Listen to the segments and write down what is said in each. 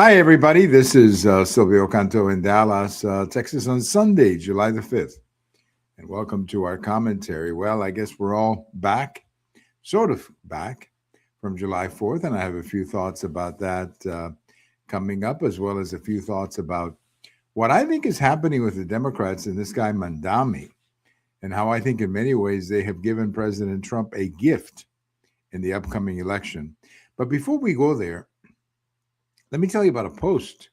Hi, everybody. This is Silvio Canto in Dallas, Texas on Sunday, July the 5th. And welcome to our commentary. Well, I guess we're all back, sort of back from July 4th. And I have a few thoughts about that coming up, as well as a few thoughts about what I think is happening with the Democrats and this guy, Mamdani, and how I think in many ways they have given President Trump a gift in the upcoming election. But before we go there, let me tell you about a post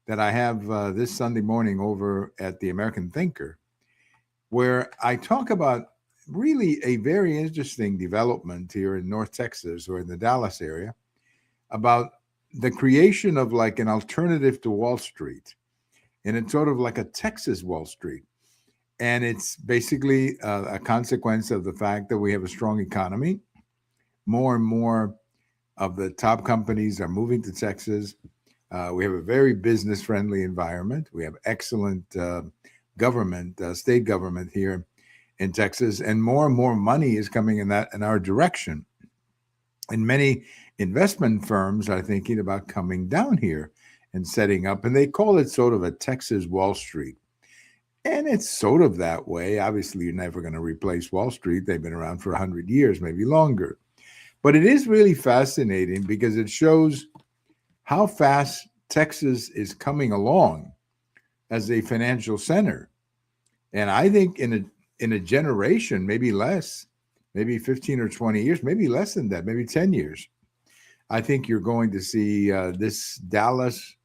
that I have this Sunday morning over at the American Thinker, where I talk about really a very interesting development here in North Texas or in the Dallas area about the creation of like an alternative to Wall Street. And it's sort of like a Texas Wall Street. And it's basically a consequence of the fact that we have a strong economy. More and more of the top companies are moving to Texas. We have a very business-friendly environment. We have excellent government, state government here in Texas, and more money is coming in our direction. And many investment firms are thinking about coming down here and setting up, and they call it sort of a Texas Wall Street. And it's sort of that way. Obviously, you're never going to replace Wall Street. They've been around for 100 years, maybe longer. But it is really fascinating because it shows how fast Texas is coming along as a financial center. And I think in a generation, maybe less, maybe 15 or 20 years, maybe less than that, maybe 10 years, I think you're going to see this Dallas,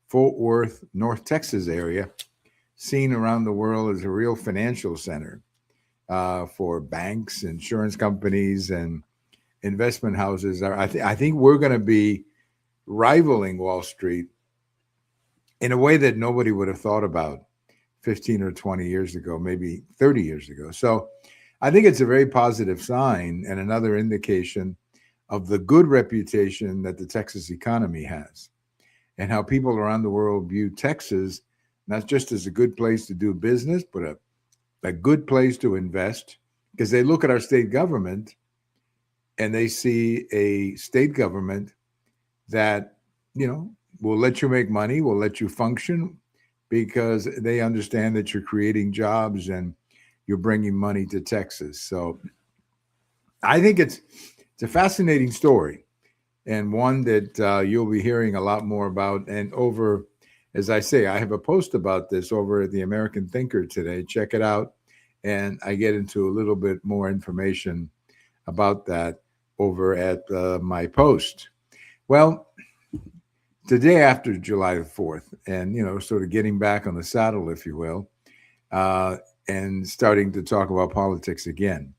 Fort Worth, North Texas area seen around the world as a real financial center for banks, insurance companies, and investment houses. I think we're going to be rivaling Wall Street in a way that nobody would have thought about 15 or 20 years ago, maybe 30 years ago. So I think it's a very positive sign and another indication of the good reputation that the Texas economy has and how people around the world view Texas not just as a good place to do business, but a good place to invest, because they look at our state government and they see a state government that, will let you make money, will let you function, because they understand that you're creating jobs and you're bringing money to Texas. So I think it's a fascinating story, and one that you'll be hearing a lot more about. And over, as I say, I have a post about this over at the American Thinker today. Check it out. And I get into a little bit more information about that over at my post. Well, today after July the 4th, and, sort of getting back on the saddle, if you will, and starting to talk about politics again.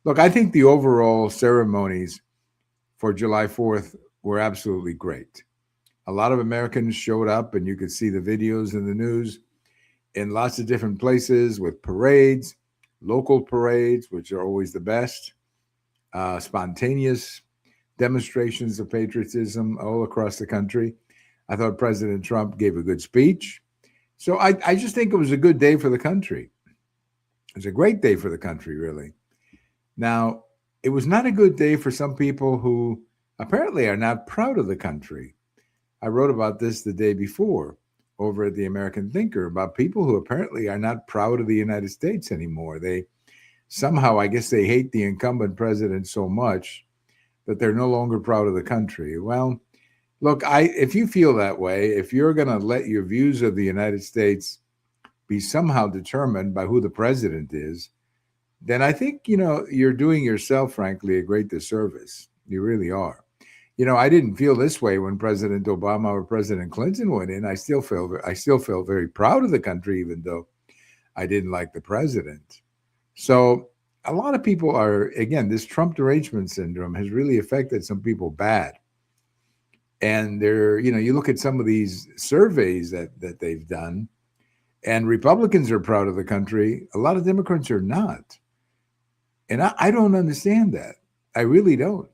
Look, I think the overall ceremonies for July 4th were absolutely great. A lot of Americans showed up, and you could see the videos in the news in lots of different places with parades, local parades, which are always the best, spontaneous demonstrations of patriotism all across the country. I thought President Trump gave a good speech. So I just think it was a good day for the country. It was a great day for the country, really. Now, it was not a good day for some people who apparently are not proud of the country. I wrote about this the day before over at the American Thinker about people who apparently are not proud of the United States anymore. They somehow, I guess they hate the incumbent president so much that they're no longer proud of the country. Well, look, if you feel that way, if you're going to let your views of the United States be somehow determined by who the president is, then I think, you're doing yourself, frankly, a great disservice. You really are. I didn't feel this way when President Obama or President Clinton went in. I still feel very proud of the country, even though I didn't like the president. So a lot of people are, again, this Trump derangement syndrome has really affected some people bad. And you look at some of these surveys that they've done, and Republicans are proud of the country. A lot of Democrats are not. And I don't understand that. I really don't.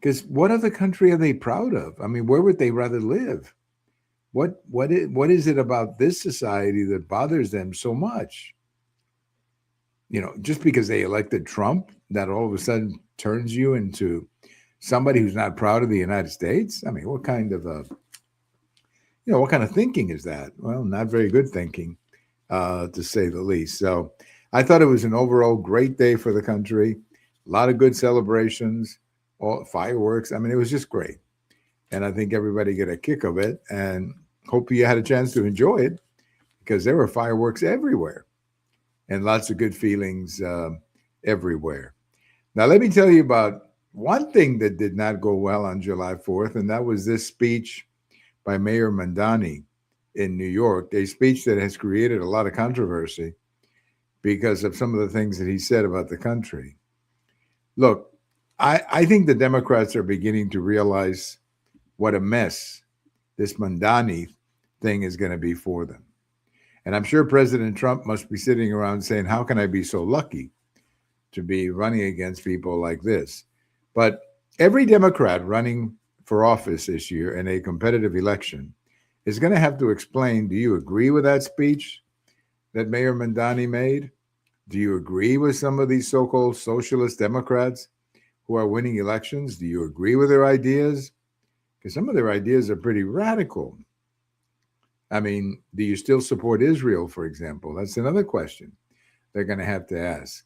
Because what other country are they proud of? I mean, where would they rather live? What is it about this society that bothers them so much? Just because they elected Trump, that all of a sudden turns you into somebody who's not proud of the United States? I mean, what kind of a what kind of thinking is that? Well, not very good thinking, to say the least. So I thought it was an overall great day for the country. A lot of good celebrations, all fireworks. I mean, it was just great. And I think everybody get a kick of it. And hope you had a chance to enjoy it because there were fireworks everywhere and lots of good feelings everywhere. Now, let me tell you about one thing that did not go well on July 4th, and that was this speech by Mayor Mamdani in New York, a speech that has created a lot of controversy because of some of the things that he said about the country. Look, I think the Democrats are beginning to realize what a mess this Mamdani thing is going to be for them. And I'm sure President Trump must be sitting around saying, how can I be so lucky to be running against people like this? But every Democrat running for office this year in a competitive election is going to have to explain, do you agree with that speech that Mayor Mamdani made? Do you agree with some of these so-called socialist Democrats who are winning elections? Do you agree with their ideas? Because some of their ideas are pretty radical. I mean, do you still support Israel, for example? That's another question they're going to have to ask.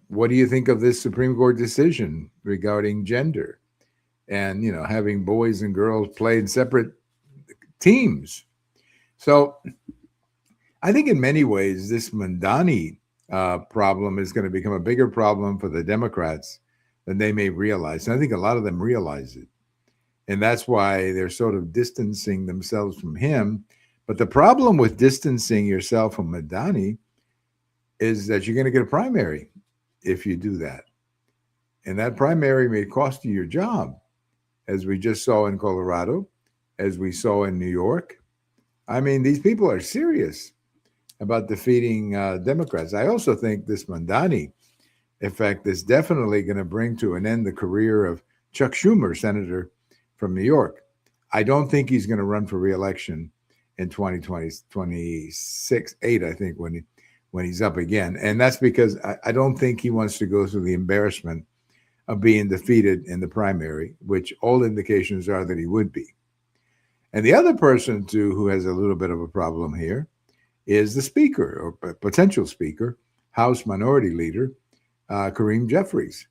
What do you think of this Supreme Court decision regarding gender and, having boys and girls play in separate teams? So I think in many ways, this Mamdani problem is going to become a bigger problem for the Democrats than they may realize. And I think a lot of them realize it. And that's why they're sort of distancing themselves from him. But the problem with distancing yourself from Mamdani is that you're going to get a primary if you do that. And that primary may cost you your job, as we just saw in Colorado, as we saw in New York. I mean, these people are serious about defeating Democrats. I also think this Mamdani effect is definitely going to bring to an end the career of Chuck Schumer, Senator from New York. I don't think he's going to run for re-election in 2020, 26, 8, I think, when he's up again. And that's because I don't think he wants to go through the embarrassment of being defeated in the primary, which all indications are that he would be. And the other person, too, who has a little bit of a problem here is the speaker or potential speaker, House Minority Leader, Kareem Jeffries,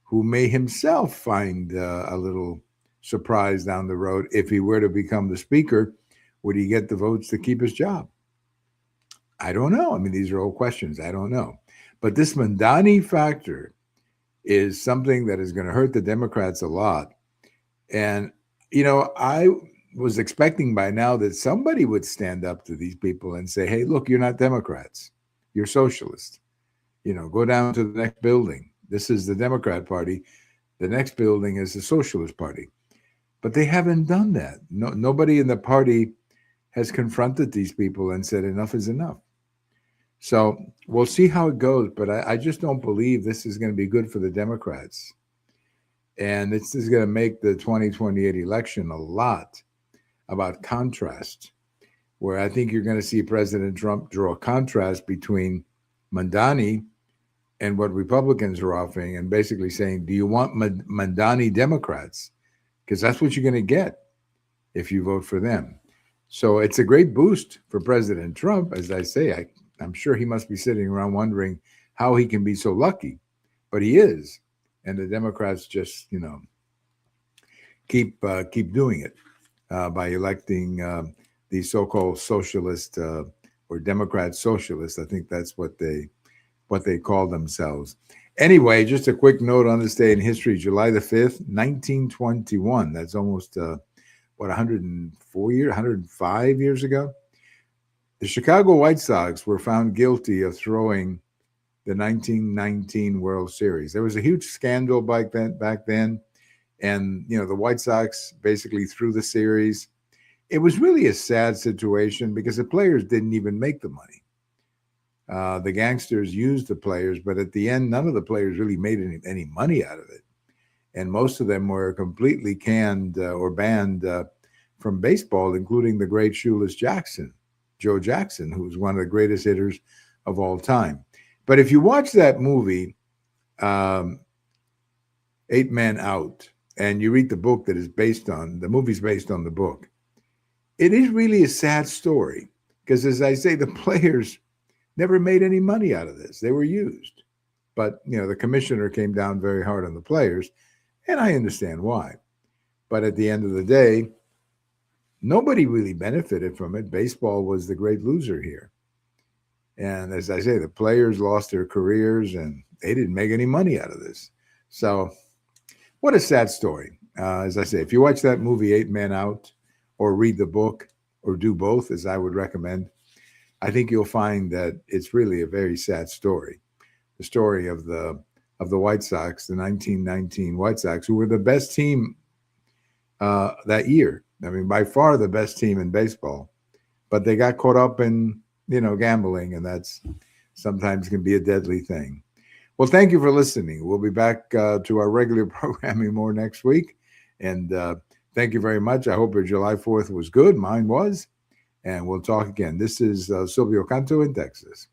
who may himself find a little surprise down the road. If he were to become the speaker, would he get the votes to keep his job? I don't know. I mean, these are all questions. I don't know. But this Mamdani factor is something that is going to hurt the Democrats a lot. And, I was expecting by now that somebody would stand up to these people and say, hey, look, you're not Democrats. You're socialists. Go down to the next building. This is the Democrat Party. The next building is the Socialist Party. But they haven't done that. Nobody in the party has confronted these people and said enough is enough. So we'll see how it goes. But I just don't believe this is going to be good for the Democrats. And this is going to make the 2028 election a lot about contrast, where I think you're going to see President Trump draw a contrast between Mamdani and what Republicans are offering and basically saying, do you want Mamdani Democrats? Because that's what you're going to get if you vote for them. So it's a great boost for President Trump. As I say, I'm sure he must be sitting around wondering how he can be so lucky, but he is. And the Democrats just, keep doing it by electing these so-called socialist or Democrat socialists. I think that's what they call themselves. Anyway, just a quick note on this day in history, July the 5th, 1921. That's almost, 105 years ago? The Chicago White Sox were found guilty of throwing the 1919 World Series. There was a huge scandal back then. And, the White Sox basically threw the series. It was really a sad situation because the players didn't even make the money. The gangsters used the players, but at the end, none of the players really made any money out of it. And most of them were completely canned or banned from baseball, including the great shoeless Joe Jackson, who was one of the greatest hitters of all time. But if you watch that movie, 8 Men Out, and you read the book that is based on, the movie's based on the book, it is really a sad story because, as I say, the players never made any money out of this. They were used. But, the commissioner came down very hard on the players, and I understand why. But at the end of the day, nobody really benefited from it. Baseball was the great loser here. And as I say, the players lost their careers and they didn't make any money out of this. So, what a sad story. As I say, if you watch that movie, Eight Men Out, or read the book, or do both, as I would recommend, I think you'll find that it's really a very sad story. The story of the White Sox, the 1919 White Sox, who were the best team that year. I mean, by far the best team in baseball. But they got caught up in, gambling, and that's sometimes can be a deadly thing. Well, thank you for listening. We'll be back to our regular programming more next week. And thank you very much. I hope your July 4th was good. Mine was. And we'll talk again. This is Silvio Canto in Texas.